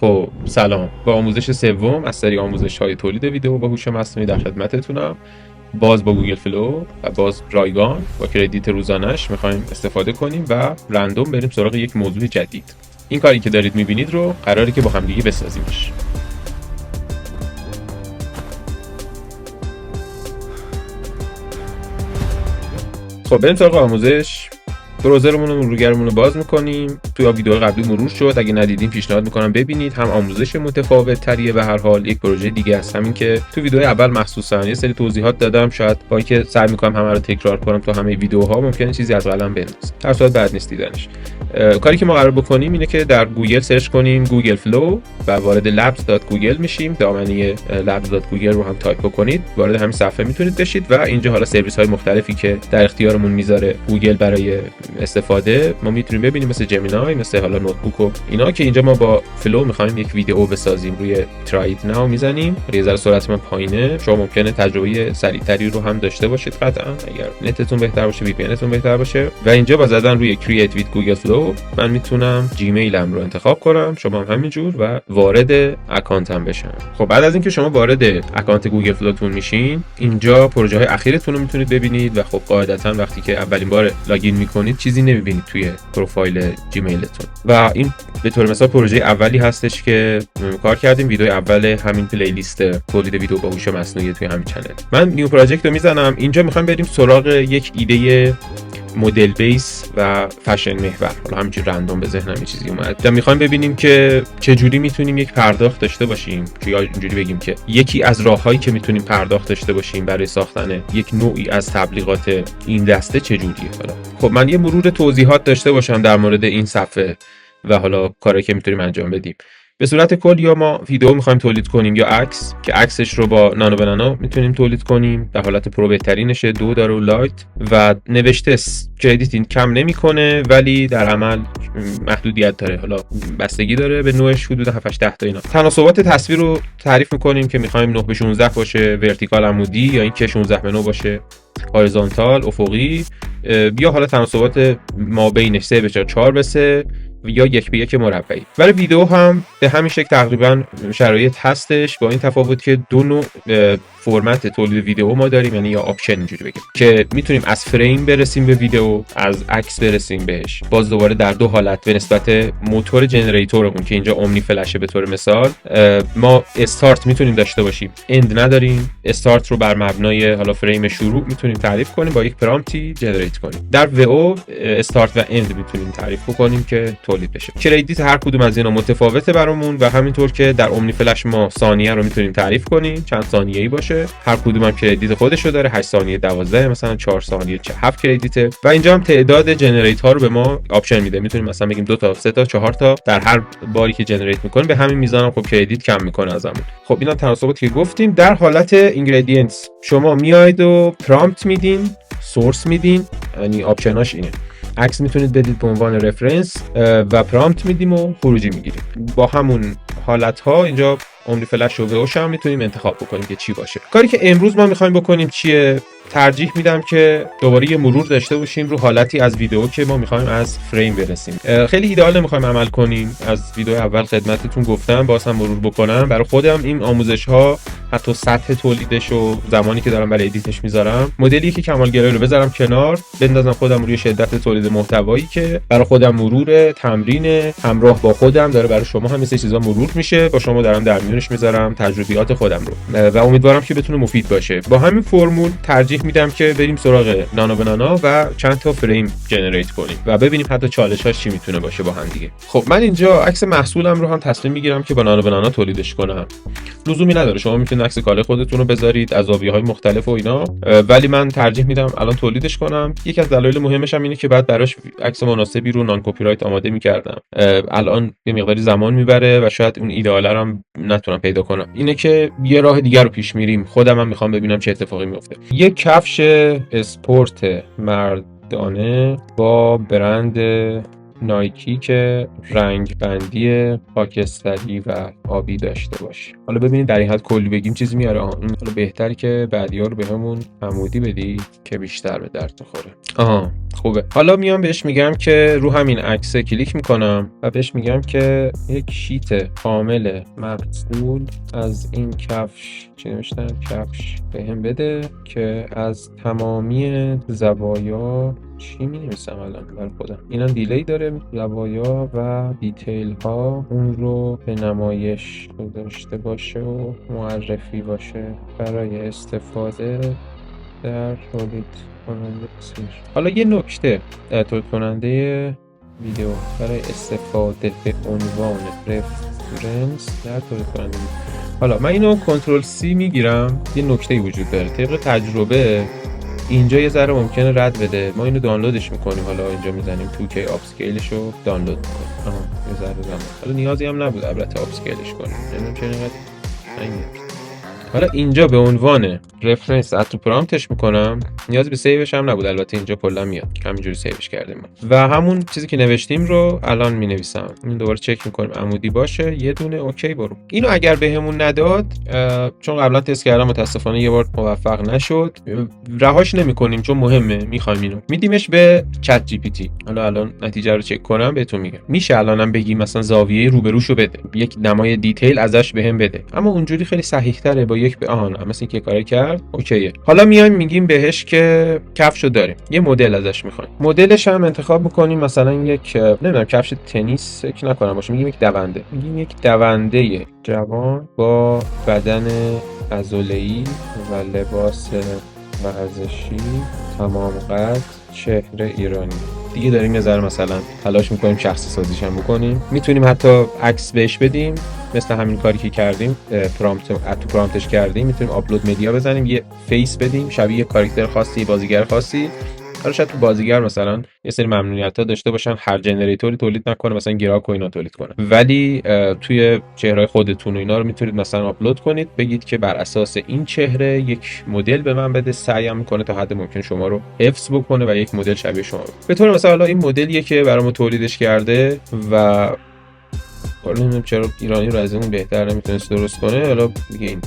خب سلام، با آموزش سوم از سری آموزش‌های تولید ویدیو با هوش مصنوعی در خدمتتونم. باز با گوگل فلو و باز رایگان با کردیت روزانش میخوایم استفاده کنیم و رندوم بریم سراغ یک موضوع جدید. این کاری که دارید میبینید رو قراره که با همدیگه بسازیمش. خب بریم سراغ آموزش. بروزرمون رو مرورگرمون رو باز میکنیم. توی ویدیو قبلی مرور شد، اگه ندیدین پیشنهاد میکنم ببینید. هم آموزش متفاوت تریه، به هر حال یک پروژه دیگه است. همین که تو ویدیو اول مخصوصا یه سری توضیحات دادم، شاید با اینکه سعی میکنم همه رو تکرار کنم تو همه ویدیوها ممکنه چیزی از قلم بندازه، در صورت بد نیست دیدنش. کاری که ما قرار بکنیم اینه که در گوگل سرچ کنیم گوگل فلو و وارد labs.google میشیم. دامنه labs.google رو هم تایپ بکنید، وارد همین صفحه میتونید بشید و اینجا حالا سرویس های مختلفی که در اختیارمون میذاره گوگل برای استفاده ما میتونیم ببینیم، مثل جمینای، مثل حالا نوتبوک و اینا، که اینجا ما با فلو میخوایم یک ویدیو بسازیم. روی ترایت ناو میزنیم، یه ذره سرعت من پایینه. شما ممکنه تجربه سریعتری رو هم داشته باشید قطعا اگر نتتون بهتر باشه، وی پی ان تون بهتر باشه. و اینجا با زدن روی کرییت ویت گوگل فلو من میتونم جیمیلم رو انتخاب کنم، شما هم همینجور، و وارد اکانتم بشم. خب بعد از اینکه شما وارد اکانت گوگل فلوتون میشین، اینجا پروژه های اخیرتون رو میتونید ببینید و خب قاعدتا وقتی که اولین بار لاگین میکنید چیزی نمیبینید توی پروفایل جیمیلتون. و این به طور مثال پروژه اولی هستش که کار کردیم، ویدیو اول همین پلیلیست تولید ویدیو با هوش مصنوعی توی همین کانال. من نیو پراجکت رو میزنم. اینجا میخوایم بریم سراغ یک ایده مدل بیس و فشن محور. حالا همینجوری رندوم به ذهنم یه چیزی اومد و میخوایم ببینیم که چه جوری میتونیم یک پرداخت داشته باشیم، یا اینجوری بگیم که یکی از راههایی که میتونیم پرداخت داشته باشیم برای ساختن یک نوعی از تبلیغات این دسته چه جوریه. حالا خب من یه مرور توضیحات داشته باشم در مورد این صفحه و حالا کاری که میتونیم انجام بدیم. به صورت کل یا ما ویدیو میخوایم تولید کنیم یا عکس، که عکسش رو با نانو به نانو میتونیم تولید کنیم. در حالت پرو بهترینشه، 2 داره و لایت، و نوشته کردیت این کم نمیکنه ولی در عمل محدودیت داره، حالا بستگی داره به نوعش، حدود 7 8 تا اینا. تناسبات تصویر رو تعریف میکنیم که میخوایم 9 به 16 باشه، ورتیکال عمودی، یا اینکه 16 به 9 باشه هوریزونتال افقی، یا حالا تناسبات ما بینش 3 به 4 به 3 یا 1 به 1 مربعی. برای ویدیو هم به همین شکل تقریبا شرایط هستش، با این تفاوت که دو نوع فرمت تولید ویدیو ما داریم، یعنی یا آپشن اینجوری بگیم که میتونیم از فریم برسیم به ویدیو، از عکس برسیم بهش. باز دوباره در دو حالت به نسبت موتور جنریتورمون که اینجا اومنی فلشه به طور مثال، ما استارت میتونیم داشته باشیم، اند نداریم. استارت رو بر مبنای حالا فریم شروع میتونیم تعریف کنیم، با یک پرامپتی جنریت کنیم. در وو استارت و اند میتونیم تعریف کنیم که تولید بشه. کردیت هر کدوم از اینا متفاوته برامون، و همینطور که در اومنی فلش ما ثانیه رو میتونیم تعریف کنیم، چند ثانیه‌ای باشه. هر کدوم هم کردیت خودشو داره، 8 ثانیه 12، مثلا 4 ثانیه 7 کردیته. و اینجا هم تعداد جنریت ها رو به ما آپشن میده، میتونیم مثلا بگیم 2 تا 3 تا 4 تا در هر باری که جنریت میکنیم. به همین میزان هم خب کردیت کم میکنه ازمون. خب اینا تناسباتی که گفتیم. در حالت اینگریدینتس شما میاید و پرامپت میدین، سورس میدین، یعنی آپشناش اینه. عکس میتونید بدید به عنوان رفرنس و پرامپت میدیم و خروجی میگیریم. با همون حالت ها اینجا اومنی فلش و ووش هم میتونیم انتخاب بکنیم که چی باشه. کاری که امروز ما میخوایم بکنیم چیه؟ ترجیح میدم که دوباره یه مرور داشته باشیم رو حالتی از ویدیو که ما میخوایم از فریم برسیم. خیلی ایدئال نمیخوایم عمل کنیم، از ویدیو اول خدمتتون گفتم، باز هم مرور بکنم. برای خودم این آموزش ها حتی سطح تولیدش و زمانی که دارم برای ادیتش میذارم، مدلی که کمالگرایی رو بذارم کنار، بندازم خودم روی شدت تولید محتوایی که برای خودم مرور تمرین همراه با خودم داره برای شما هم مثل چیزا مرور میشه. با شما دارم در میونش میذارم تجربیات خودم رو و امیدوارم که بتونه مفید باشه. با همین فرمول ترجیح میدم که بریم سراغ نانو به نانو و چند تا فریم جنریت کنیم و ببینیم حتی چالش‌هاش چی میتونه باشه با هم دیگه. خب من اینجا عکس محصولم رو هم تصمیم میگیرم که با نانو به نانو تولیدش کنم. لزومی نداره، شما میتونید عکس کاله خودتون رو بذارید از زاویه‌های مختلف و اینا، ولی من ترجیح میدم الان تولیدش کنم. یکی از دلایل مهمش هم اینه که بعد براش عکس مناسبی رو نان کپی رایت آماده میکردم. الان یه مقداری زمان میبره و شاید اون ایدئال رو هم نتونم پیدا کنم. اینه که یه راه دیگر رو پیش میریم. خودم هم میخوام ببینم چه اتفاقی میفته. یه کفش اسپورت مردانه با برند نایکی که رنگ بندی خاکستری و آبی داشته باشه. حالا ببینید در این حد کلی بگیم چیزی میاره. این حالا بهتره که بعدی‌ها رو بهمون عمودی بدی که بیشتر به درد بخوره. خوبه. حالا میام بهش میگم که رو همین عکس کلیک میکنم و بهش میگم که یک شیت کامل مفصول از این کفش، چی نوشتن؟ کفش بهم بده که از تمامی زوایا، چی می نویسم الان بر خودم، اینا دیلی داره، زوایا و دیتیل ها اون رو به نمایش داشته باشه و معرفی باشه برای استفاده در تولید کننده تصویر. حالا یه نکته، تولید کننده ویدیو برای استفاده به عنوان رفرنس در تولید کننده ویدیو. حالا من اینو کنترل سی میگیرم. یه نکته وجود داره، طبق تجربه اینجا یه ذره ممکنه رد بده. ما اینو دانلودش میکنیم، حالا اینجا میزنیم 2K آپسکیلش رو دانلود میکنیم. یه ذره زمان، حالا نیازی هم نبود البته آپسکیلش کنیم، نمیدونم چه اینقدر. حالا اینجا به عنوان رفرنس اد تو پرامپتش میکنم، نیازی به سیوش هم نبود، البته اینجا کلا میاد، همینجوری سیوش کردیم و همون چیزی که نوشتیم رو الان مینویسم. این دوباره چک میکنیم عمودی باشه، یه دونه اوکی برو. اینو اگر بهمون نداد، چون قبلا تست کردم متاسفانه یه بار موفق نشد، رهاش نمیکنیم چون مهمه، میخوایم اینو میدیمش به چت جی پی تی. حالا الان نتیجه رو چک کنم بهتون میگم. میشه الانم بگیم مثلا زاویه روبروشو بده، یک نمای دیتیل ازش بهم بده، اما اونجوری خیلی صحیح تره با یک مثلا اینکه کاری کرد اوکیه. حالا میایم میگیم بهش که کفشو داریم، یه مدل ازش میخوایم، مدلش هم انتخاب میکنیم، مثلا یک نمیدونم کفش تنیس فکر نکنم باشه، میگیم یک دونده، میگیم یک دونده جوان با بدن عضله‌ای و لباس ورزشی تمام قد، چهره ایرانی. دیگه داریم یه ذره مثلا تلاش میکنیم شخصی سازیش هم بکنیم. میتونیم حتی عکس بهش بدیم، مثل همین کاری که کردیم، پرامپتش کردیم. میتونیم آپلود مدیا بزنیم، یه فیس بدیم شبیه یه کاراکتر خاصی، بازیگر خاصی. حالا شاید تو بازیگر مثلا یه سری ممنوعیت‌ها داشته باشن، هر جنریتوری تولید نکنه، مثلا گراک و اینا تولید کنه، ولی توی چهره‌های خودتون و اینا رو میتونید مثلا آپلود کنید، بگید که بر اساس این چهره یک مدل به من بده. سعی میکنه تا حد ممکن شما رو حفظ بکنه و یک مدل شبیه شما بده. به طور مثلا این مدلیه که برامو تولیدش کرده و حالا نمیدونم چرا ایرانی رو از اون بهتر نمیتونست درست کنه. حالا دیگه این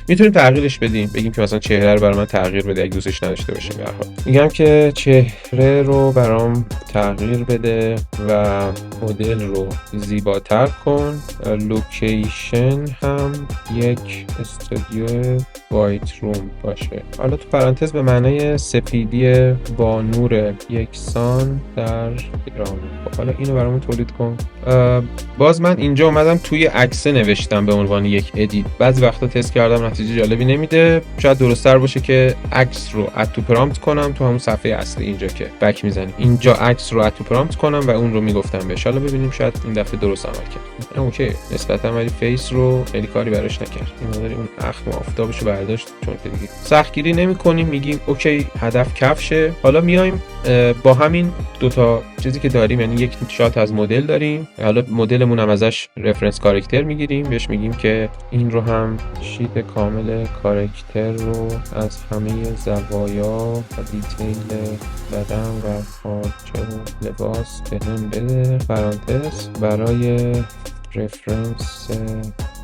میتونیم تغییرش بدیم، بگیم که مثلا چهره رو برام من تغییر بده اگه دوستش نداشته باشه. به هر حال میگم که چهره رو برام تغییر بده و مدل رو زیباتر کن. لوکیشن هم یک استودیو وایت روم باشه. حالا تو پرانتز به معنی سفیدی با نور یکسان در ایران. حالا اینو برامون تولید کن. باز من اینجا اومدم توی عکس نوشتم به عنوان یک ادیت. بعضی وقتا تست کردم نتیجه جالبی نمیده. شاید درست‌تر باشه که عکس رو اد تو پرامپت کنم تو همون صفحه اصلی اینجا که بک میزنیم. اینجا عکس رو اد تو پرامپت کنم و اون رو میگفتم بهش. حالا ببینیم شاید این دفعه درست عمل کرد. اوکی، نسبتا ولی فیس رو خیلی کاری براش نکرد. این داره اون اخم آفتابشو برداشت، چون که دیگه سختگیری نمی‌کنیم، میگیم اوکی هدف کفشه. حالا میایم با همین دو تا چیزی که داریم، یعنی یک شات از مدل داریم، حالا مدلمون هم ازش رفرنس کاراکتر میگیریم، بهش میگیم که این رو هم شیت کامل کاراکتر رو از همه زوایا و دیتیل بدن و پارچه و لباس بهم بده. پرانتز برای رفرنس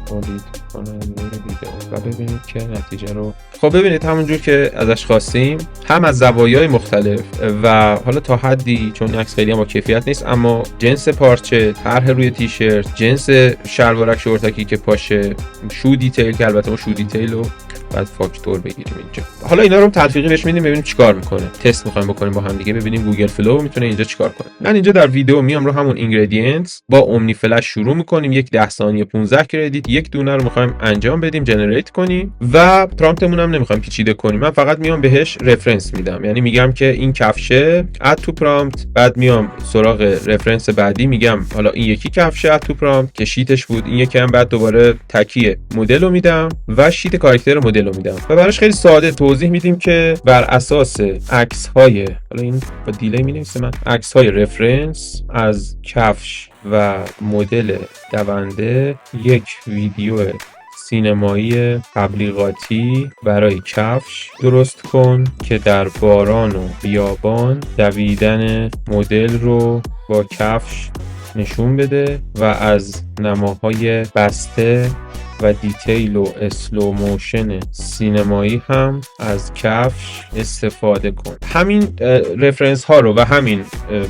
تولید کننده ویدیو و ببینید که نتیجه رو. خب ببینید همونجور که ازش خواستیم، هم از زوایای مختلف و حالا تا حدی، چون عکس خیلی هم با کیفیت نیست، اما جنس پارچه، طرح روی تیشرت، جنس شلوارک شورتکی که پاشه، شو دیتیل که البته ما شو دیتیل رو بعد فاکتور بگیریم اینجا. حالا اینا رو تلفیقی بهش میدیم ببینیم چیکار میکنه. تست میخوایم بکنیم با هم دیگه، ببینیم گوگل فلو میتونه اینجا چیکار کنه. من اینجا در ویدیو میام رو همون اینگریدینتس با اومنی فلش شروع میکنیم. یک 10 ثانیه 15 کردیت، یک دونه رو میخوایم انجام بدیم، جنریت کنیم و پرامپتمون هم نمیخوایم پیچیده کنیم. من فقط میام بهش رفرنس میدم، یعنی میگم که این کفشه اد تو پرامپت، بعد میام سراغ رفرنس بعدی میگم حالا این یکی کفشه اد تو پرامپت که شیتش بود، این یکی هم بعد دوباره تکیه مدل رو میدم و شیت کاراکتر مدل رو میدم و براش خیلی ساده توضیح میدیم که بر اساس عکس های، حالا این با دیلی مینویسه من، عکس های رفرنس از کفش و مدل دونده یک ویدیو سینمایی تبلیغاتی برای کفش درست کن که در باران و بیابان دویدن مدل رو با کفش نشون بده و از نماهای بسته و دیتیل و اسلو موشن سینمایی هم از کفش استفاده کن. همین رفرنس ها رو و همین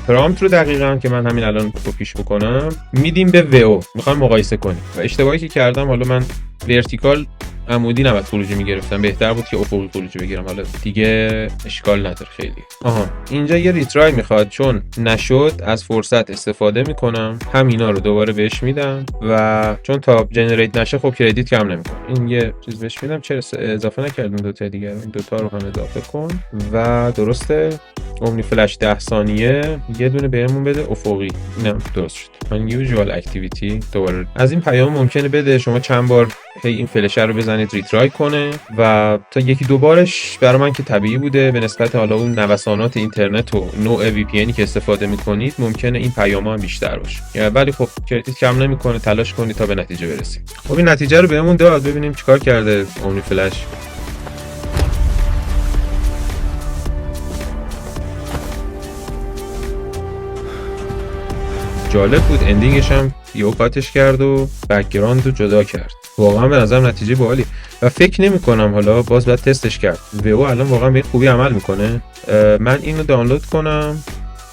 پرامپت رو دقیقاً که من همین الان کپیش بکنم میدیم به وئو، میخوام مقایسه کنیم. و اشتباهی که کردم، حالا من ورتیکال عمودی نباید خروجی میگرفتم، بهتر بود که افقی خروجی بگیرم، حالا دیگه اشکال نداره خیلی. اینجا یه ریترای میخواد، چون نشد از فرصت استفاده میکنم، همینا رو دوباره بهش میدم و چون تا جنریت نشه خب کردیت کم نمیکنه. این یه چیز بهش میدم. چرا اضافه نکردم دوتا دیگه؟ این دوتا رو هم اضافه کن و درسته. اومنی فلش 10 ثانیه یه دونه بهمون بده افقی. اینم درست شد. unusual activity دوباره از این پیام ممکنه بده، شما چند بار این فلشه رو بزنید ریترای کنه و تا یکی دو بارش برای من که طبیعی بوده، به نسبت حالا اون نوسانات اینترنت و نوع وی پی که استفاده میکنید ممکنه این پیام هم بیشتر باشه، ولی خب کردیت کم نمیکنه، تلاش کنید تا به نتیجه برسید. خب این نتیجه رو بهمون داد. ببینیم چیکار کرده اومنی فلش. جالب بود. اندینگش هم یهو کاتش کرد و بک‌گراند رو جدا کرد. واقعا به نظرم نتیجه باحالی و فکر نمی‌کنم، حالا باز باید تستش کرد، وئو الان واقعا به خوبی عمل میکنه. من اینو دانلود کنم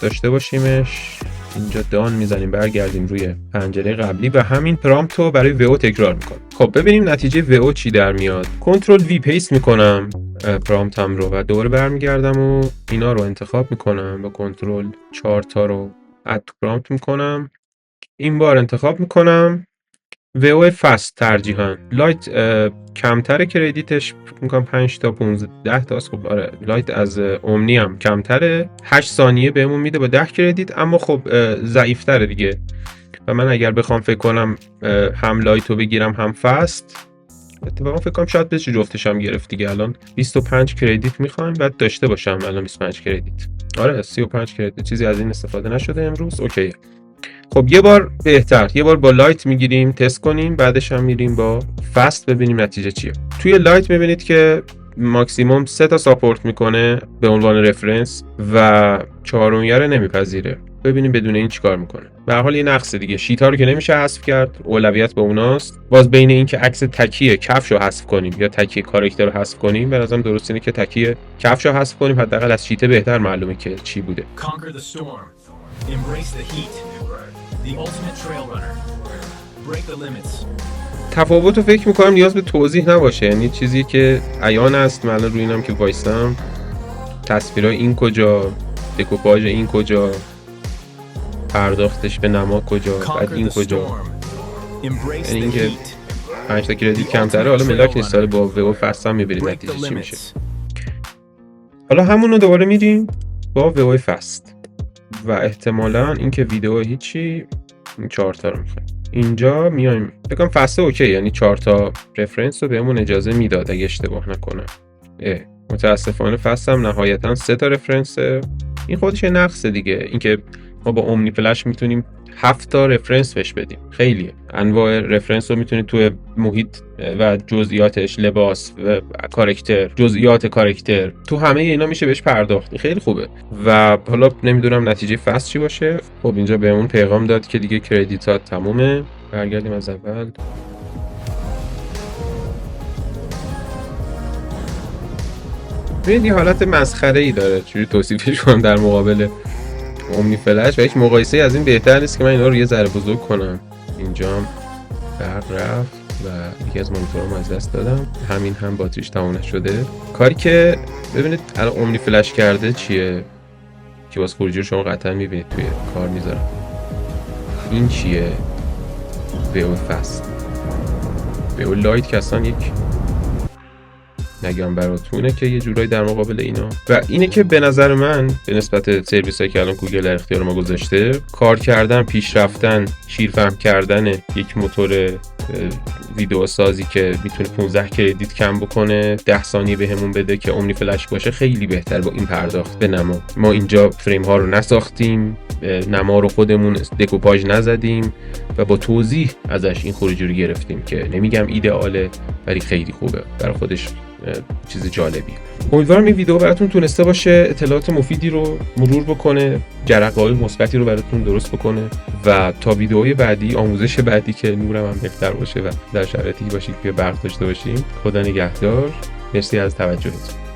داشته باشیمش. اینجا دان میزنیم، برگردیم روی پنجره قبلی و همین پرامپت رو برای وئو تکرار میکنم. خب ببینیم نتیجه وئو چی در میاد. کنترل وی پیست میکنم پرامپتم رو و دوباره برمیگردم و اینا رو انتخاب میکنم با کنترل 4 تا رو اد پرامپت میکنم. این بار انتخاب میکنم وئو فست ترجیحاً. لایت کمتره کردیتش، میگم 5 تا 15 تا. خب آره لایت از اومنی هم کمتره، 8 ثانیه بهمون میده با 10 کردیت، اما خب ضعیف‌تره دیگه. و من اگر بخوام فکر کنم هم لایت رو بگیرم هم فست، اتفاقا فکر کنم شاید بشه جفتش هم گرفت دیگه. الان 25 کردیت میخوایم بعد داشته باشم الان 25 کردیت. آره 35 کردیت، چیزی از این استفاده نشده امروز. اوکی. خب یه بار بهتر، یه بار با لایت میگیریم تست کنیم، بعدش هم میریم با فست ببینیم نتیجه چیه. توی لایت میبینید که ماکسیموم 3 تا ساپورت میکنه به عنوان رفرنس و چهارمیه رو نمیپذیره. ببینیم بدون این چیکار میکنه. به هر حال یه نقص دیگه. شیت ها رو که نمیشه حذف کرد، اولویت به اوناست. باز بین این که عکس تکیه کفش رو حذف کنیم یا تکیه کاراکتر رو حذف کنیم، به نظرم درست اینه که تکیه کفش رو حذف کنیم، حداقل از شیت بهتر معلومه که چی بوده. The ultimate trail runner. Break the limits. تفاوت رو فکر میکنم نیاز به توضیح نباشه، یعنی چیزی که عیان است. من روی اینم که وایستم، تصویرها این کجا، دکوپاژ این کجا، پرداختش به نما کجا، بعد این کجا. یعنی اینکه 5 تا کردیت کمتره. حالا ملاک نیست، با وئو فست هم میبرید نتیجه چی میشه. حالا همون رو دوباره میریم با وئو فست و احتمالاً اینکه ویدیو هیچی، این 4 تا رو میخوایم. اینجا میایم بگم فسته اوکی، یعنی 4 تا رفرنس رو بهمون اجازه میداد اگه اشتباه نکنم. متاسفانه فست هم نهایتاً 3 تا رفرنسه. این خودش نقصه دیگه، اینکه ما با اومنی فلش میتونیم 7 تا رفرنس بهش بدیم. خیلیه. انواع رفرنس رو میتونید توی محیط و جزئیاتش، لباس و کاراکتر، جزئیات کاراکتر، تو همه اینا میشه بهش پرداخت. خیلی خوبه. و حالا نمیدونم نتیجه فست چی باشه. خب اینجا بهمون پیغام داد که دیگه کردیتات تمومه. برگردیم از اول. ببین یه حالت مسخره‌ای داره، چجوری توصیفش کنم در مقابل اومنی فلش، و هیچ مقایسه از این بهتر نیست که من اینا رو یه ذره بزرگ کنم. اینجا هم برق رفت و یکی از مانیتورامو از دست دادم، همین هم باتریش تمام نشده. کاری که ببینید الان اومنی فلش کرده چیه که باز خروجی رو شما قطعا میبینید توی کار میذارم. این چیه؟ وئو فست. وئو لایت که اصلا یک نگم براتونه که یه جورایی در مقابل اینا. و اینه که به نظر من به نسبت سرویسایی که الان گوگل در اختیار ما گذاشته، کار کردن، پیشرفتن، شیرفهم کردن یک موتور ویدیو سازی که میتونه 15 کردیت کم بکنه، 10 ثانیه بهمون بده که اومنی فلش باشه، خیلی بهتر با این پرداخت به نما. ما اینجا فریم ها رو نساختیم، نما رو خودمون دکوپاژ نزدیم و با توضیح ازش این خروجی رو گرفتیم که نمیگم ایدئاله ولی خیلی خوبه. برای خودش چیز جالبیه. امیدوارم این ویدیو براتون تونسته باشه اطلاعات مفیدی رو مرور بکنه، جرقه‌های مثبتی رو براتون درست بکنه و تا ویدیوهای بعدی، آموزش بعدی که نورم هم بهتر باشه و در شرایطی باشید که برق داشته باشیم. خدا نگهدار. مرسی از توجهتون.